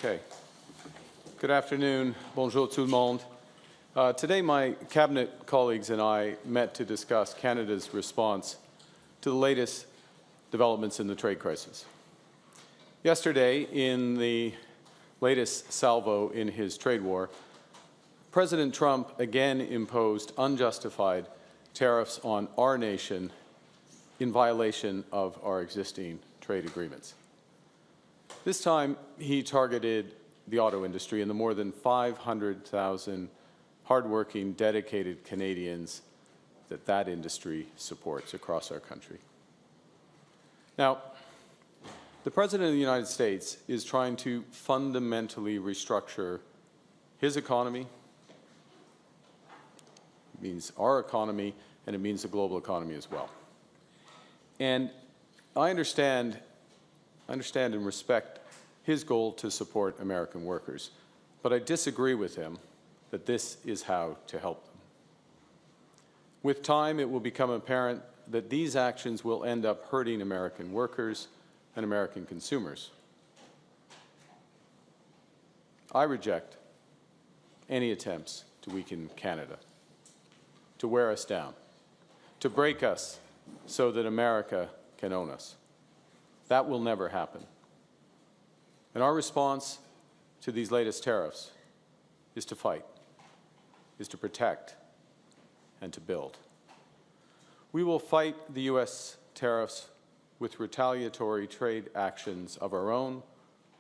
Okay. Good afternoon. Bonjour tout le monde. Today, my cabinet colleagues and I met to discuss Canada's response to the latest developments in the trade crisis. Yesterday, in the latest salvo in his trade war, President Trump again imposed unjustified tariffs on our nation in violation of our existing trade agreements. This time, he targeted the auto industry and the more than 500,000 hardworking, dedicated Canadians that industry supports across our country. Now, the President of the United States is trying to fundamentally restructure his economy. It means our economy, and it means the global economy as well. And I understand and respect his goal to support American workers, but I disagree with him that this is how to help them. With time, it will become apparent that these actions will end up hurting American workers and American consumers. I reject any attempts to weaken Canada, to wear us down, to break us so that America can own us. That will never happen. And our response to these latest tariffs is to fight, is to protect, and to build. We will fight the U.S. tariffs with retaliatory trade actions of our own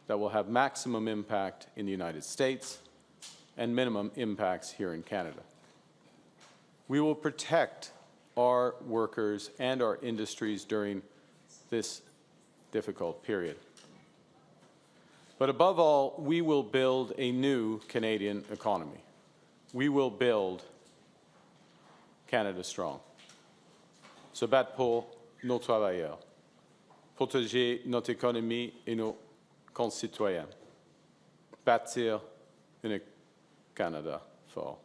that will have maximum impact in the United States and minimum impacts here in Canada. We will protect our workers and our industries during this difficult period. But above all, we will build a new Canadian economy. We will build Canada strong. Se battre pour nos travailleurs, protéger notre économie et nos concitoyens, bâtir un Canada fort.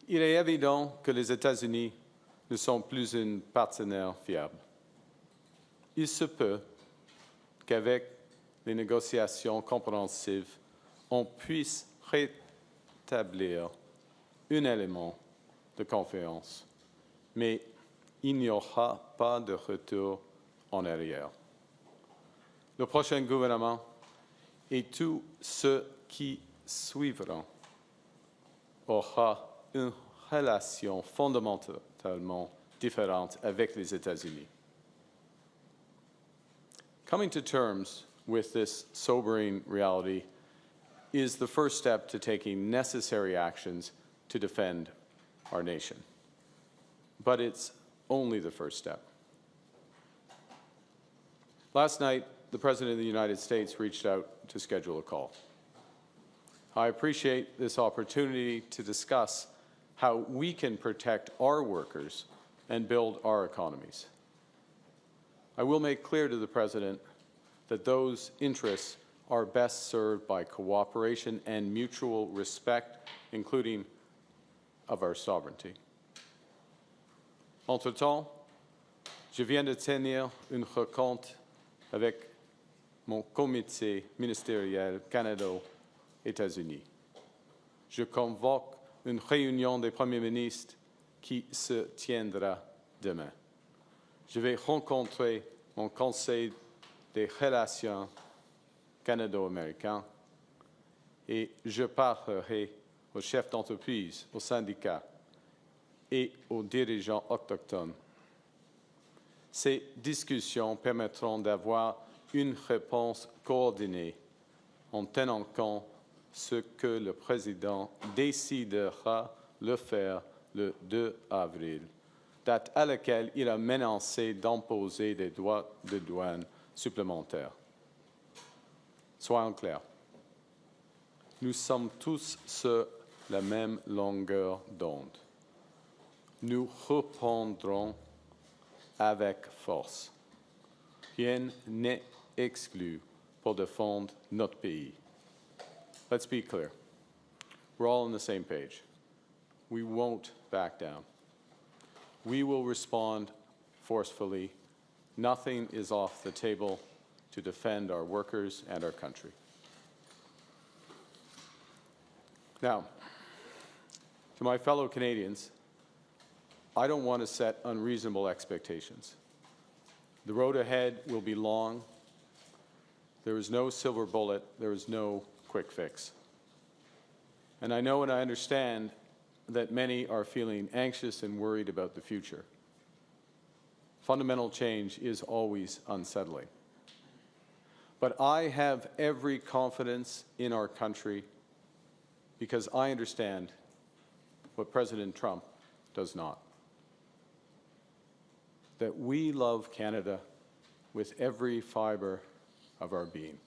Il est évident que les États-Unis ne sont plus un partenaire fiable. Il se peut qu'avec les négociations compréhensives, on puisse rétablir un élément de confiance, mais il n'y aura pas de retour en arrière. Le prochain gouvernement et tous ceux qui suivront aura une relation fondamentalement différente avec les États-Unis. Coming to terms with this sobering reality is the first step to taking necessary actions to defend our nation. But it's only the first step. Last night, the President of the United States reached out to schedule a call. I appreciate this opportunity to discuss how we can protect our workers and build our economies. I will make clear to the President that those interests are best served by cooperation and mutual respect, including of our sovereignty. Entre-temps, je viens de tenir une rencontre avec mon comité ministériel Canada-États-Unis. Je convoque une réunion des premiers ministres qui se tiendra demain. Je vais rencontrer mon conseil des relations canado-américaines et je parlerai aux chefs d'entreprise, aux syndicats et aux dirigeants autochtones. Ces discussions permettront d'avoir une réponse coordonnée en tenant compte ce que le président décidera de faire le 2 avril, date à laquelle il a menacé d'imposer des droits de douane supplémentaires. Soyons clairs, nous sommes tous sur la même longueur d'onde. Nous répondrons avec force. Rien n'est exclu pour défendre notre pays. Let's be clear. We're all on the same page. We won't back down. We will respond forcefully. Nothing is off the table to defend our workers and our country. Now, to my fellow Canadians, I don't want to set unreasonable expectations. The road ahead will be long. There is no silver bullet. There is no quick fix. And I know and I understand that many are feeling anxious and worried about the future. Fundamental change is always unsettling. But I have every confidence in our country because I understand what President Trump does not. That we love Canada with every fiber of our being.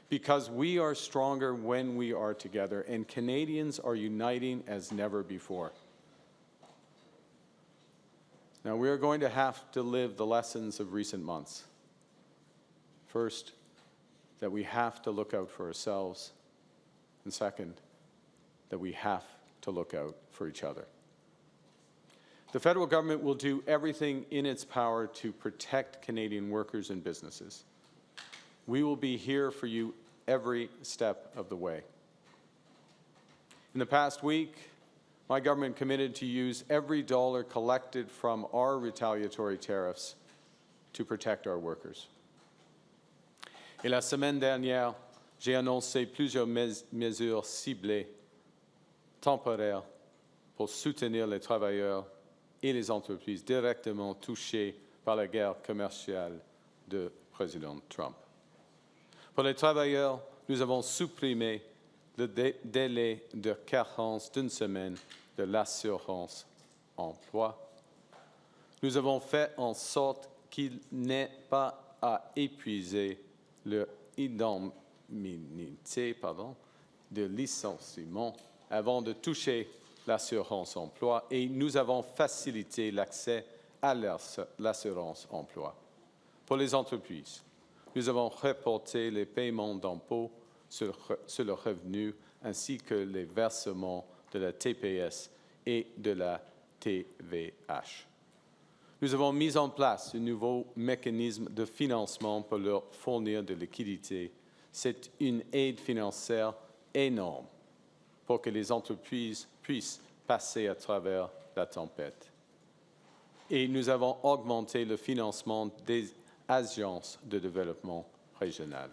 Because we are stronger when we are together, and Canadians are uniting as never before. Now, we are going to have to live the lessons of recent months. First, that we have to look out for ourselves, and second, that we have to look out for each other. The federal government will do everything in its power to protect Canadian workers and businesses. We will be here for you every step of the way. In the past week, my government committed to use every dollar collected from our retaliatory tariffs to protect our workers. Et la semaine dernière, j'ai annoncé plusieurs mesures ciblées, temporaires, pour soutenir les travailleurs et les entreprises directement touchées par la guerre commerciale de Président Trump. Pour les travailleurs, nous avons supprimé le délai de carence d'une semaine de l'assurance emploi. Nous avons fait en sorte qu'il n'ait pas à épuiser leur indemnité de licenciement avant de toucher l'assurance emploi et nous avons facilité l'accès à l'assurance emploi. Pour les entreprises, nous avons reporté les paiements d'impôts sur le revenu ainsi que les versements de la TPS et de la TVH. Nous avons mis en place un nouveau mécanisme de financement pour leur fournir de liquidités. C'est une aide financière énorme pour que les entreprises puissent passer à travers la tempête. Et nous avons augmenté le financement des agences de développement régional.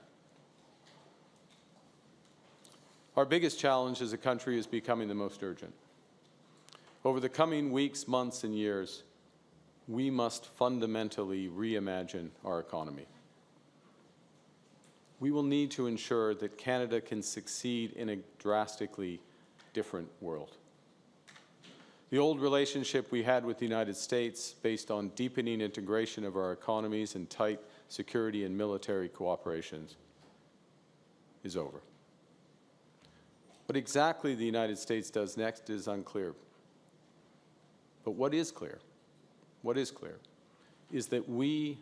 Our biggest challenge as a country is becoming the most urgent. Over the coming weeks, months, and years, we must fundamentally reimagine our economy. We will need to ensure that Canada can succeed in a drastically different world. The old relationship we had with the United States, based on deepening integration of our economies and tight security and military cooperation, is over. What exactly the United States does next is unclear. But what is clear is that we,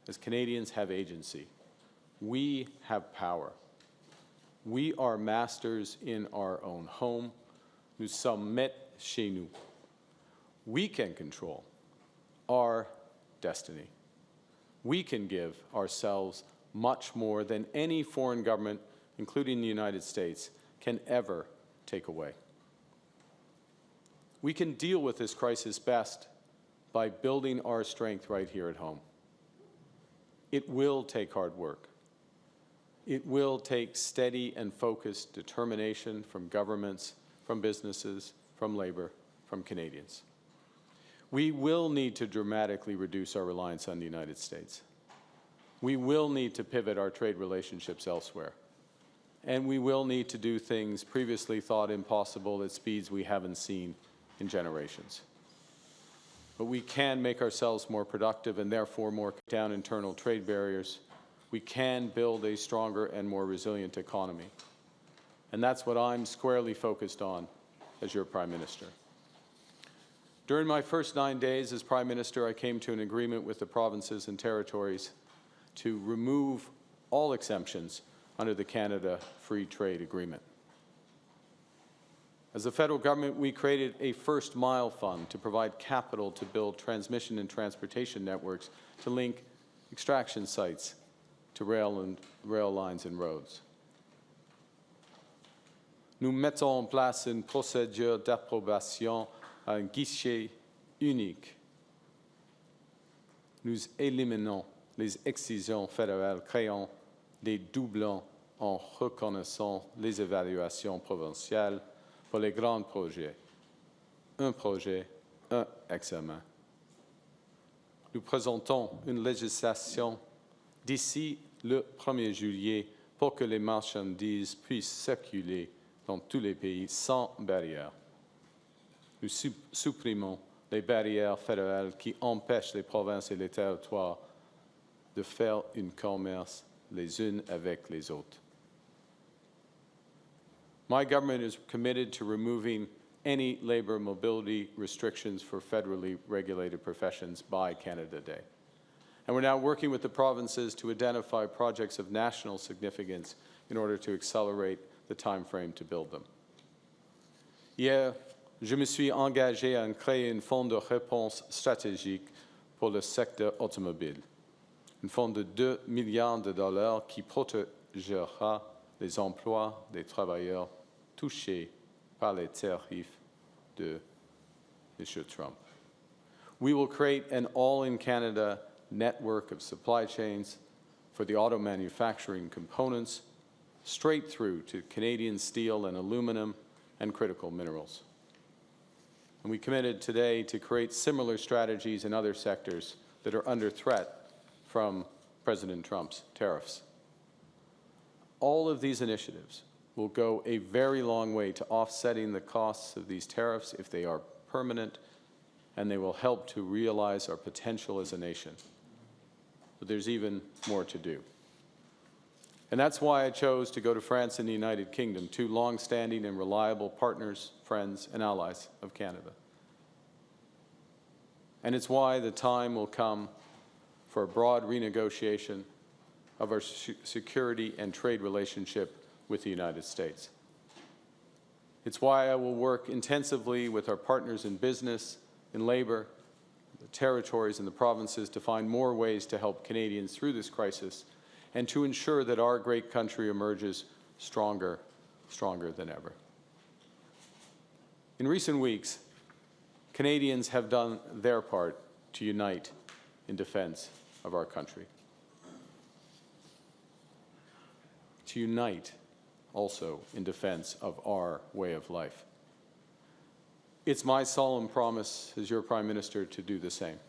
as Canadians, have agency. We have power. We are masters in our own home. Nous sommes maîtres chez nous. We can control our destiny. We can give ourselves much more than any foreign government, including the United States, can ever take away. We can deal with this crisis best by building our strength right here at home. It will take hard work. It will take steady and focused determination from governments, from businesses, from labor, from Canadians. We will need to dramatically reduce our reliance on the United States. We will need to pivot our trade relationships elsewhere. And we will need to do things previously thought impossible at speeds we haven't seen in generations. But we can make ourselves more productive and therefore more down internal trade barriers. We can build a stronger and more resilient economy. And that's what I'm squarely focused on as your Prime Minister. During my first 9 days as Prime Minister, I came to an agreement with the provinces and territories to remove all exemptions under the Canada Free Trade Agreement. As the federal government, we created a first mile fund to provide capital to build transmission and transportation networks to link extraction sites to rail lines and roads. Nous mettons en place une procédure d'approbation à un guichet unique. Nous éliminons les excisions fédérales, créant des doublons en reconnaissant les évaluations provinciales pour les grands projets. Un projet, un examen. Nous présentons une législation d'ici le 1er juillet pour que les marchandises puissent circuler dans tous les pays sans barrière. Nous supprimons les barrières fédérales qui empêchent les provinces et les territoires de faire un commerce les unes avec les autres. My government is committed to removing any labor mobility restrictions for federally regulated professions by Canada Day. And we're now working with the provinces to identify projects of national significance in order to accelerate the time frame to build them. Hier, je me suis engagé à créer un fonds de réponse stratégique pour le secteur automobile, un fonds de 2 milliards de dollars qui protégera les emplois des travailleurs touchés par les tarifs de M. Trump. We will create an all-in-Canada network of supply chains for the auto manufacturing components straight through to Canadian steel and aluminum and critical minerals. And we committed today to create similar strategies in other sectors that are under threat from President Trump's tariffs. All of these initiatives will go a very long way to offsetting the costs of these tariffs if they are permanent, and they will help to realize our potential as a nation. But there's even more to do. And that's why I chose to go to France and the United Kingdom, two long-standing and reliable partners, friends, and allies of Canada. And it's why the time will come for a broad renegotiation of our security and trade relationship with the United States. It's why I will work intensively with our partners in business, in labor, the territories and the provinces to find more ways to help Canadians through this crisis and to ensure that our great country emerges stronger than ever. In recent weeks, Canadians have done their part to unite in defense of our country. To unite also in defense of our way of life. It's my solemn promise as your Prime Minister to do the same.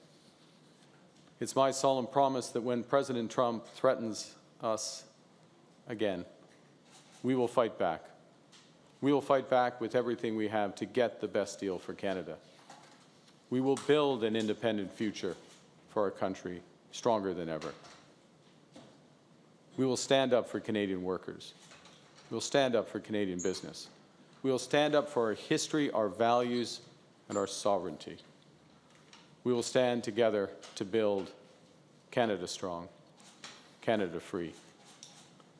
It's my solemn promise that when President Trump threatens us again, we will fight back. We will fight back with everything we have to get the best deal for Canada. We will build an independent future for our country stronger than ever. We will stand up for Canadian workers. We will stand up for Canadian business. We will stand up for our history, our values, and our sovereignty. We will stand together to build Canada strong, Canada free,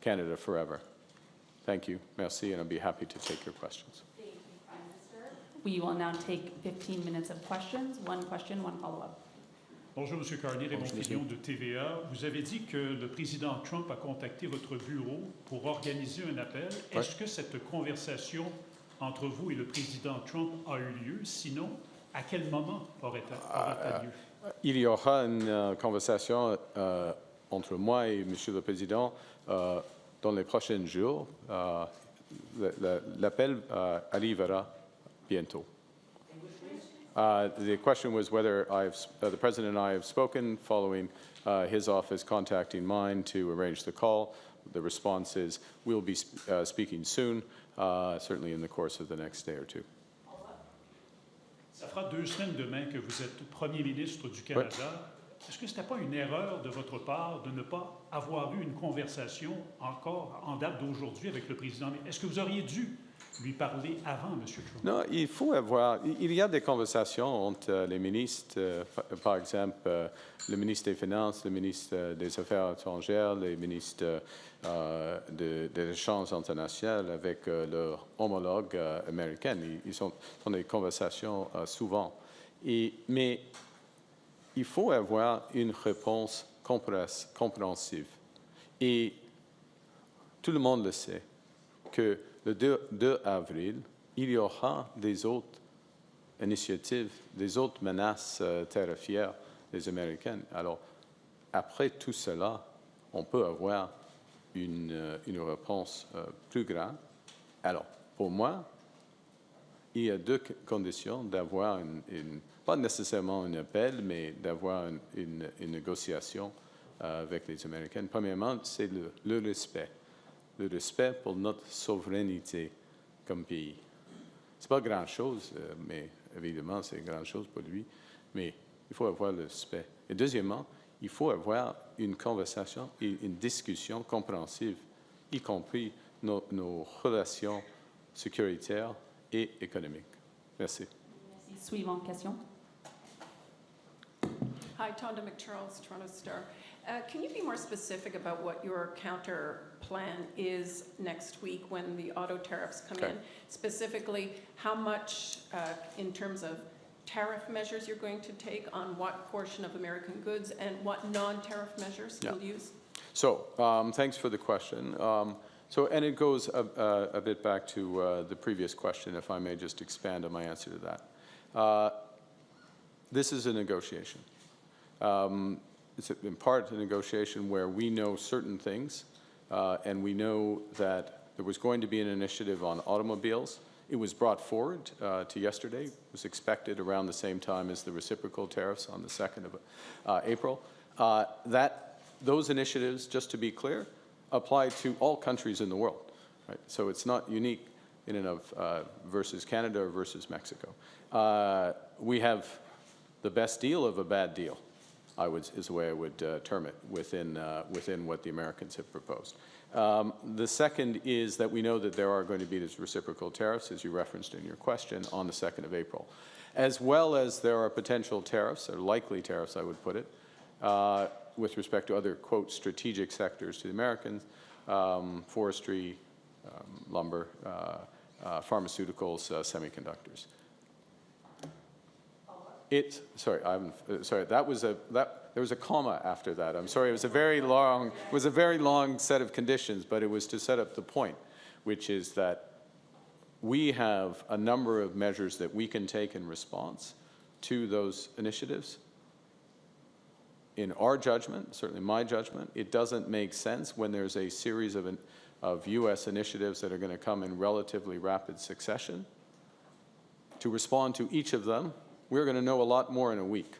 Canada forever. Thank you. Merci, and I'll be happy to take your questions. Thank you, Prime Minister. We will now take 15 minutes of questions. One question, one follow-up. Bonjour, M. Carney, Raymond Quignon de TVA. Vous avez dit que le président Trump a contacté votre bureau pour organiser un appel. Ouais. Est-ce que cette conversation entre vous et le président Trump a eu lieu? Sinon, à quel moment aurait-elle lieu? Il y aura une conversation entre moi et M. le Président dans les prochains jours. L'appel arrivera bientôt. The question was whether the President and I have spoken following his office contacting mine to arrange the call. The response is we'll be speaking soon, certainly in the course of the next day or two. Ça fera 2 semaines demain que vous êtes Premier ministre du Canada. Ouais. Est-ce que ce n'était pas une erreur de votre part de ne pas avoir eu une conversation encore en date d'aujourd'hui avec le président? Est-ce que vous auriez dû lui parler avant, M. Trump? Non, il y a des conversations entre les ministres, par exemple, le ministre des Finances, le ministre des Affaires étrangères, les ministres des échanges internationaux avec leurs homologues américains. Ils sont dans des conversations souvent. Mais il faut avoir une réponse compréhensive. Et tout le monde le sait, que le 2 avril, il y aura des autres initiatives, des autres menaces tarifaires des Américains. Alors, après tout cela, on peut avoir une réponse plus grande. Alors, pour moi, il y a deux conditions d'avoir pas nécessairement un appel, mais d'avoir une négociation avec les Américains. Premièrement, c'est le respect. Le respect pour notre souveraineté comme pays. C'est pas grand-chose, mais évidemment, c'est grand-chose pour lui. Mais il faut avoir le respect. Et deuxièmement, il faut avoir une conversation et une discussion compréhensive, y compris nos relations sécuritaires et économiques. Merci. Merci. Suivante question. Hi, Tonda McCharles, Toronto Star. Can you be more specific about what your counter plan is next week when the auto tariffs come in? Specifically, how much in terms of tariff measures you're going to take on what portion of American goods and what non-tariff measures you'll use? So, thanks for the question. And it goes a bit back to the previous question, if I may just expand on my answer to that. This is a negotiation. It's in part a negotiation where we know certain things, and we know that there was going to be an initiative on automobiles. It was brought forward to yesterday. It was expected around the same time as the reciprocal tariffs on the 2nd of April. Those initiatives, just to be clear, apply to all countries in the world. Right? So it's not unique in and of versus Canada or versus Mexico. We have the best deal of a bad deal, is the way I would term it, within what the Americans have proposed. The second is that we know that there are going to be these reciprocal tariffs, as you referenced in your question, on the 2nd of April, as well as there are potential tariffs, or likely tariffs, I would put it, with respect to other, quote, strategic sectors to the Americans, forestry, lumber, pharmaceuticals, semiconductors. There was a comma after that. I'm sorry, it was a very long set of conditions, but it was to set up the point, which is that we have a number of measures that we can take in response to those initiatives. In our judgment, certainly my judgment, it doesn't make sense when there's a series of U.S. initiatives that are going to come in relatively rapid succession. To respond to each of them, we're going to know a lot more in a week,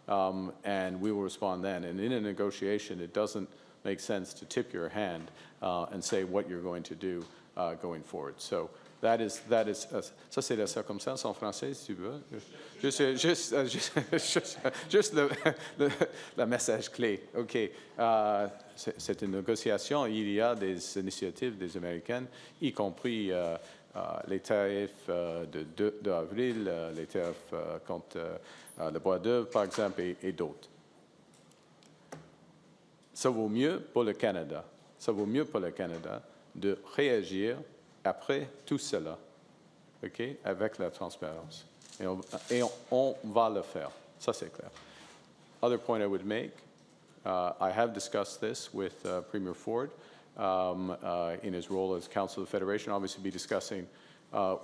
and we will respond then. And in a negotiation, it doesn't make sense to tip your hand and say what you're going to do going forward. So ça c'est la circonstance en français, si tu veux. Juste le message clé. OK. C'est une négociation. Il y a des initiatives des Américains, y compris les tarifs de 2 avril, les tarifs contre le bois d'œuvre, par exemple, et d'autres. Ça vaut mieux pour le Canada. Ça vaut mieux pour le Canada de réagir après tout cela, okay, avec la transparence. Et on va le faire. Ça, c'est clair. Other point I would make, I have discussed this with Premier Ford in his role as Council of the Federation. Obviously, be discussing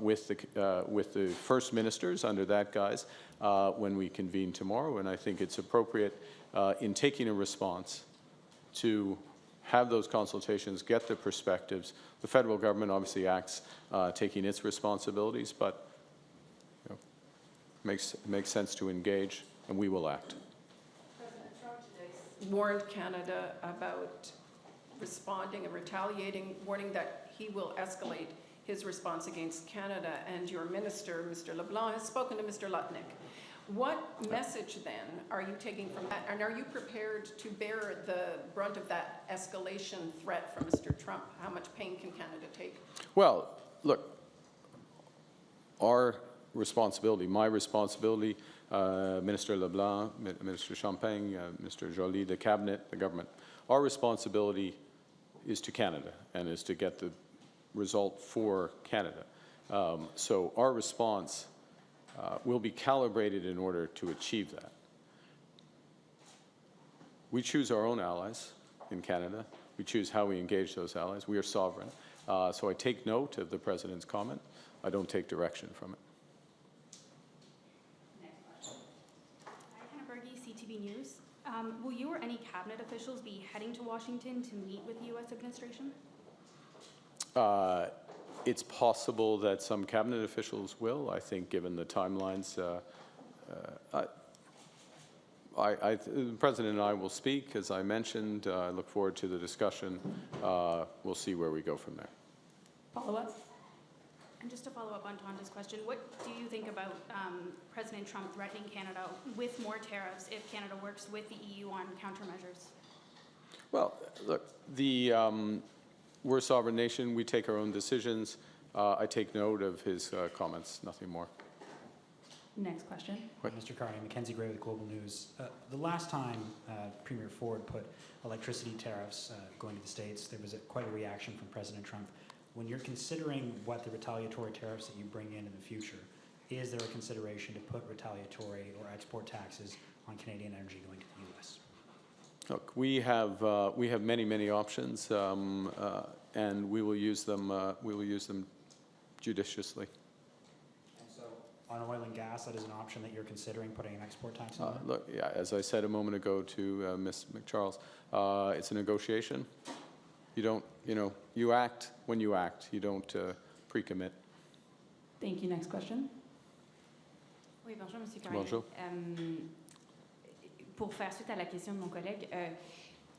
with the First Ministers under that guise when we convene tomorrow. And I think it's appropriate in taking a response to have those consultations, get the perspectives. The federal government obviously acts taking its responsibilities, but makes sense to engage, and we will act. President Trump today warned Canada about responding and retaliating, warning that he will escalate his response against Canada, and your minister, Mr. LeBlanc, has spoken to Mr. Lutnick. What message, then, are you taking from that? And are you prepared to bear the brunt of that escalation threat from Mr. Trump? How much pain can Canada take? Well, look, our responsibility, my responsibility, Minister LeBlanc, Minister Champagne, Mr. Joly, the Cabinet, the government, our responsibility is to Canada and is to get the result for Canada. So our response will be calibrated in order to achieve that. We choose our own allies in Canada. We choose how we engage those allies. We are sovereign. So I take note of the President's comment. I don't take direction from it. CTV News. Will you or any cabinet officials be heading to Washington to meet with the U.S. administration? It's possible that some cabinet officials will. I think, given the timelines, the President and I will speak, as I mentioned. I look forward to the discussion. We'll see where we go from there. Follow-up? And just to follow up on Tonda's question, what do you think about President Trump threatening Canada with more tariffs if Canada works with the EU on countermeasures? Well, look, we're a sovereign nation. We take our own decisions. I take note of his comments, nothing more. Next question. Mr. Carney, Mackenzie Gray with Global News. The last time Premier Ford put electricity tariffs going to the States, there was quite a reaction from President Trump. When you're considering what the retaliatory tariffs that you bring in the future, is there a consideration to put retaliatory or export taxes on Canadian energy going to the U.S.? Look, we have many options, and we will use them. We will use them judiciously. And so, on oil and gas, that is an option that you're considering putting an export tax on. Look, yeah, as I said a moment ago to Ms. McCharles, it's a negotiation. You don't, you act when you act. You don't pre-commit. Thank you. Next question. Oui, bonjour, Monsieur Carney. Bonjour. Pour faire suite à la question de mon collègue,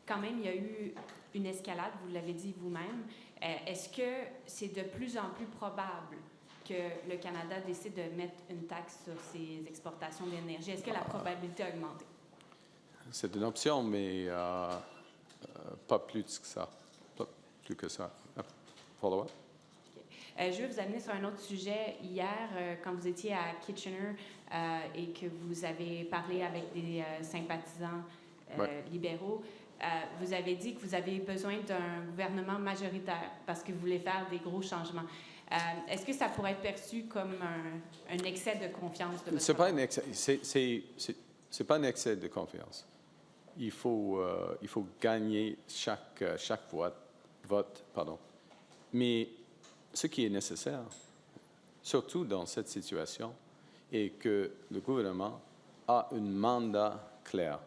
quand même, il y a eu une escalade, vous l'avez dit vous-même. Est-ce que c'est de plus en plus probable que le Canada décide de mettre une taxe sur ses exportations d'énergie? Est-ce que la probabilité a augmenté? C'est une option, mais pas plus que ça. Pas plus que ça. Follow-up? Je veux vous amener sur un autre sujet. Hier, quand vous étiez à Kitchener et que vous avez parlé avec des sympathisants libéraux, vous avez dit que vous avez besoin d'un gouvernement majoritaire parce que vous voulez faire des gros changements. Est-ce que ça pourrait être perçu comme un excès de confiance de votre C'est pas un excès. C'est pas un excès de confiance. Il faut gagner chaque vote, pardon. Mais ce qui est nécessaire, surtout dans cette situation, est que le gouvernement a un mandat clair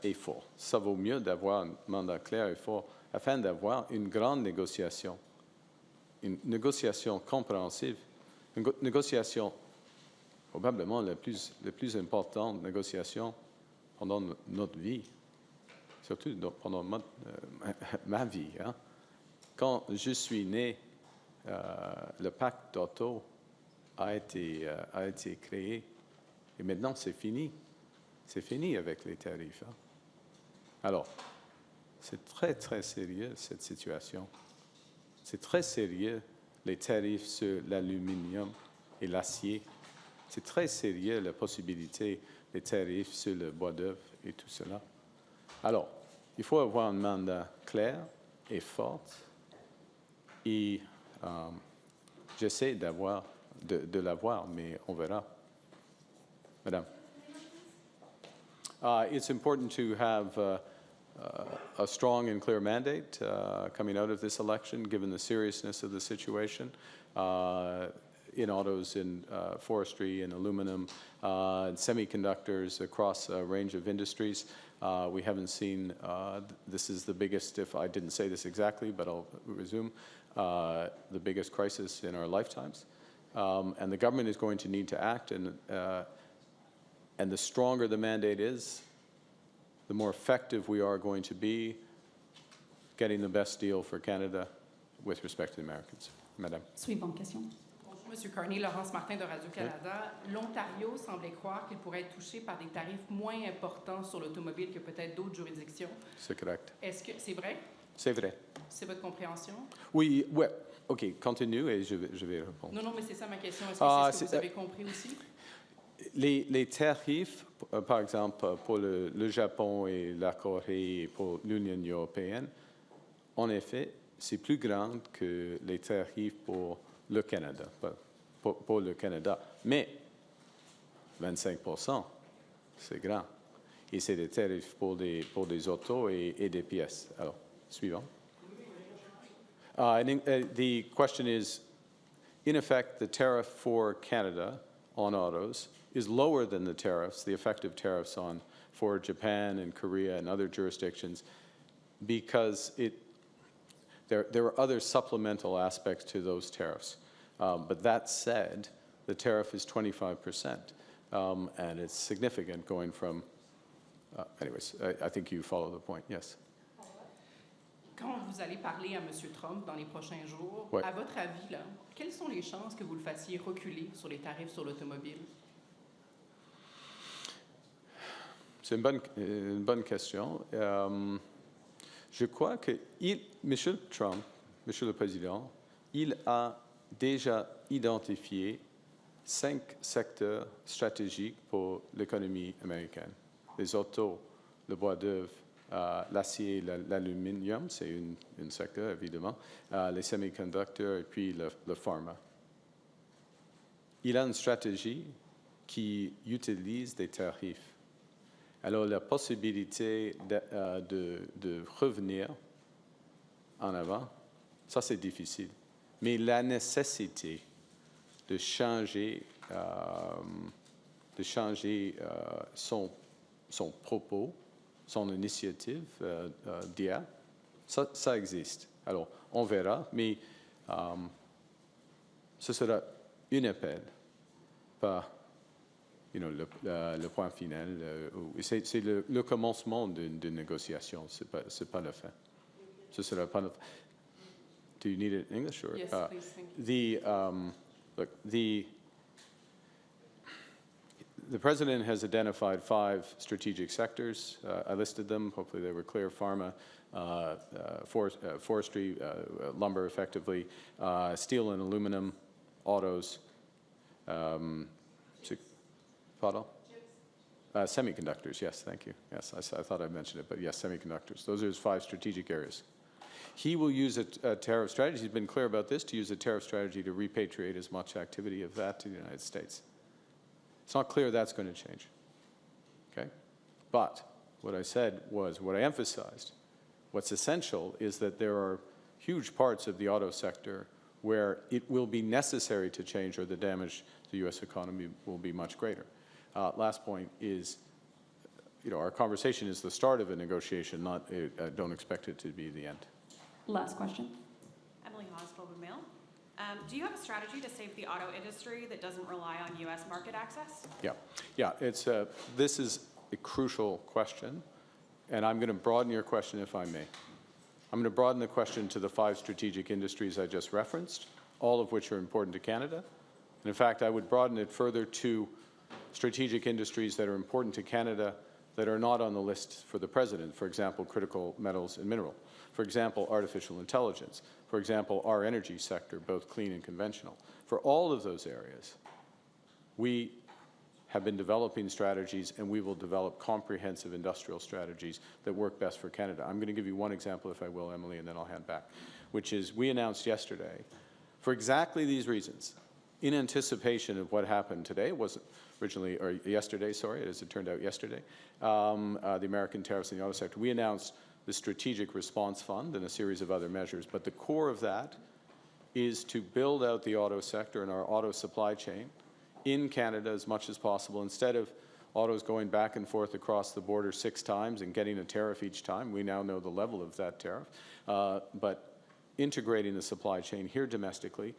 et fort. Ça vaut mieux d'avoir un mandat clair et fort afin d'avoir une grande négociation, une négociation compréhensive, une négociation probablement la plus importante négociation pendant notre vie, surtout pendant ma vie. Hein. Quand je suis né, le pacte d'auto a été créé et maintenant c'est fini. C'est fini avec les tarifs. Hein. Alors, c'est très sérieux cette situation. C'est très sérieux les tarifs sur l'aluminium et l'acier. C'est très sérieux la possibilité des tarifs sur le bois d'œuvre et tout cela. Alors, il faut avoir un mandat clair et fort. Et j'essaie de l'avoir, mais on verra. Madame. It's important to have a strong and clear mandate coming out of this election, given the seriousness of the situation in autos, in forestry, in aluminum, and semiconductors across a range of industries. We haven't seen, this is the biggest, if I didn't say this exactly, but I'll resume, the biggest crisis in our lifetimes. And the government is going to need to act, and the stronger the mandate is, the more effective we are going to be getting the best deal for Canada with respect to the Americans. Madame. Suivante question. Bonjour, Monsieur Carney. Laurence Martin de Radio-Canada. Oui. L'Ontario semblait croire qu'il pourrait être touché par des tarifs moins importants sur l'automobile que peut-être d'autres juridictions. C'est correct. Est-ce que c'est vrai? C'est vrai. C'est votre compréhension? Oui, ouais. OK, continue et je vais répondre. Non, mais c'est ça ma question. Est-ce que c'est ce que vous avez compris aussi? Les tarifs, par exemple, pour le Japon et la Corée et pour l'Union européenne, en effet, c'est plus grand que les tarifs pour le Canada, pour le Canada. Mais 25%, c'est grand. Et c'est des tarifs pour des autos et des pièces. Alors, suivant. The question is, in effect, the tariff for Canada on autos is lower than the tariffs, the effective tariffs for Japan and Korea and other jurisdictions, because there are other supplemental aspects to those tariffs. But that said, the tariff is 25%, and it's significant going from, anyways, I think you follow the point, yes. Quand vous allez parler à M. Trump dans les prochains jours, Ouais. à votre avis, là, quelles sont les chances que vous le fassiez reculer sur les tarifs sur l'automobile? C'est une bonne question. Je crois que M. Trump, M. le Président, il a déjà identifié 5 secteurs stratégiques pour l'économie américaine. Les autos, le bois d'œuvre, l'acier, l'aluminium, c'est un secteur évidemment, les semi-conducteurs et puis le pharma. Il a une stratégie qui utilise des tarifs. Alors la possibilité de revenir en avant, ça c'est difficile. Mais la nécessité de changer son propos, son initiative d'hier, ça existe. Alors, on verra, mais ce sera un appel, pas le point final. C'est le commencement d'une négociation, ce n'est pas la fin. Ce sera pas la fin. Do you need it in English? Or, Yes, please, thank you. Look, the President has identified 5 strategic sectors. I listed them. Hopefully they were clear. Pharma, forestry, lumber effectively, steel and aluminum, autos, semiconductors, yes, thank you. Yes, I thought I mentioned it, but yes, semiconductors. Those are his 5 strategic areas. He will use a tariff strategy. He's been clear about this, to use a tariff strategy to repatriate as much activity of that to the United States. It's not clear that's going to change, okay? But what I said was, what I emphasized, what's essential is that there are huge parts of the auto sector where it will be necessary to change or the damage to the U.S. economy will be much greater. Last point is, our conversation is the start of a negotiation, not, don't expect it to be the end. Last question. Emily Haas, Globe and Mail. Do you have a strategy to save the auto industry that doesn't rely on U.S. market access? Yeah. This is a crucial question, and I'm going to broaden your question if I may. I'm going to broaden the question to the 5 strategic industries I just referenced, all of which are important to Canada. And in fact, I would broaden it further to strategic industries that are important to Canada that are not on the list for the President, for example, critical metals and mineral. For example, artificial intelligence. For example, our energy sector, both clean and conventional. For all of those areas, we have been developing strategies, and we will develop comprehensive industrial strategies that work best for Canada. I'm going to give you one example, if I will, Emily, and then I'll hand back, which is we announced yesterday, for exactly these reasons, in anticipation of what happened today, it wasn't originally, or yesterday, sorry, as it turned out yesterday, the American tariffs in the auto sector, we announced the Strategic Response Fund and a series of other measures. But the core of that is to build out the auto sector and our auto supply chain in Canada as much as possible. Instead of autos going back and forth across the border 6 times and getting a tariff each time, we now know the level of that tariff, but integrating the supply chain here domestically,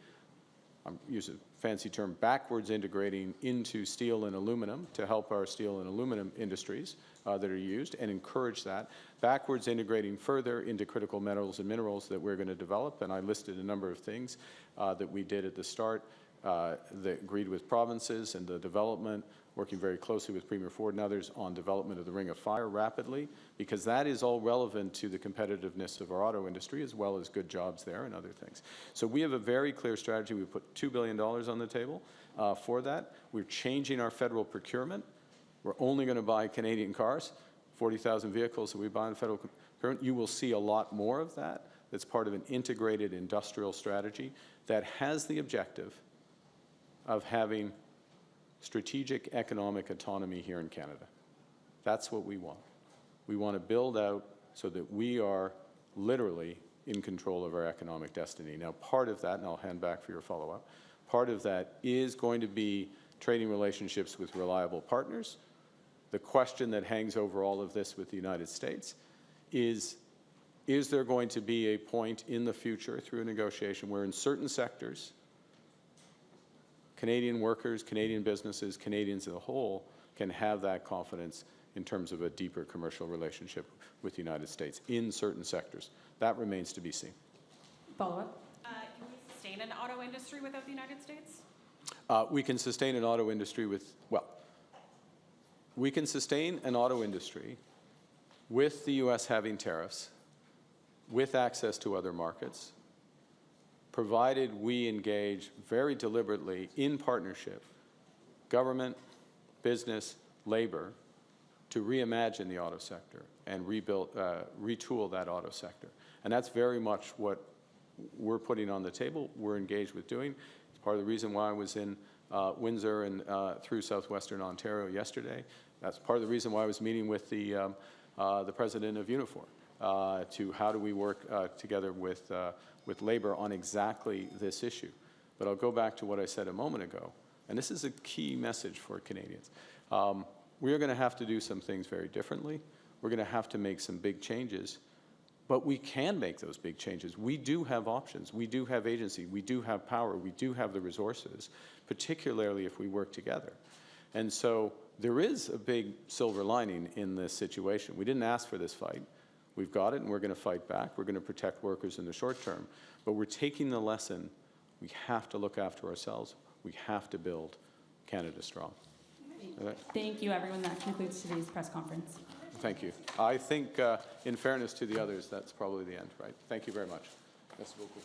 I'm using a fancy term, backwards integrating into steel and aluminum to help our steel and aluminum industries that are used and encourage that, backwards integrating further into critical metals and minerals that we're going to develop. And I listed a number of things that we did at the start that agreed with provinces and the development, working very closely with Premier Ford and others on development of the Ring of Fire rapidly, because that is all relevant to the competitiveness of our auto industry as well as good jobs there and other things. So we have a very clear strategy. We put $2 billion on the table for that. We're changing our federal procurement. We're only going to buy Canadian cars, 40,000 vehicles that we buy in federal procurement. You will see a lot more of that. That's part of an integrated industrial strategy that has the objective of having strategic economic autonomy here in Canada. That's what we want. We want to build out so that we are literally in control of our economic destiny. Now, part of that, and I'll hand back for your follow-up, part of that is going to be trading relationships with reliable partners. The question that hangs over all of this with the United States is there going to be a point in the future through a negotiation where in certain sectors, Canadian workers, Canadian businesses, Canadians as a whole can have that confidence in terms of a deeper commercial relationship with the United States in certain sectors? That remains to be seen. Follow-up? Can we sustain an auto industry without the United States? We can sustain an auto industry with, well, we can sustain an auto industry with the U.S. having tariffs, with access to other markets, provided we engage very deliberately in partnership, government, business, labor, to reimagine the auto sector and retool that auto sector. And that's very much what we're putting on the table, we're engaged with doing. It's part of the reason why I was in Windsor and through southwestern Ontario yesterday. That's part of the reason why I was meeting with the president of Unifor to how do we work together with labor on exactly this issue. But I'll go back to what I said a moment ago, and this is a key message for Canadians. We are going to have to do some things very differently. We're going to have to make some big changes, but we can make those big changes. We do have options. We do have agency. We do have power. We do have the resources, particularly if we work together. And so there is a big silver lining in this situation. We didn't ask for this fight. We've got it, and we're going to fight back. We're going to protect workers in the short term. But we're taking the lesson. We have to look after ourselves. We have to build Canada strong. Thank you, everyone. That concludes today's press conference. Thank you. I think, in fairness to the others, that's probably the end, right? Thank you very much. Merci beaucoup.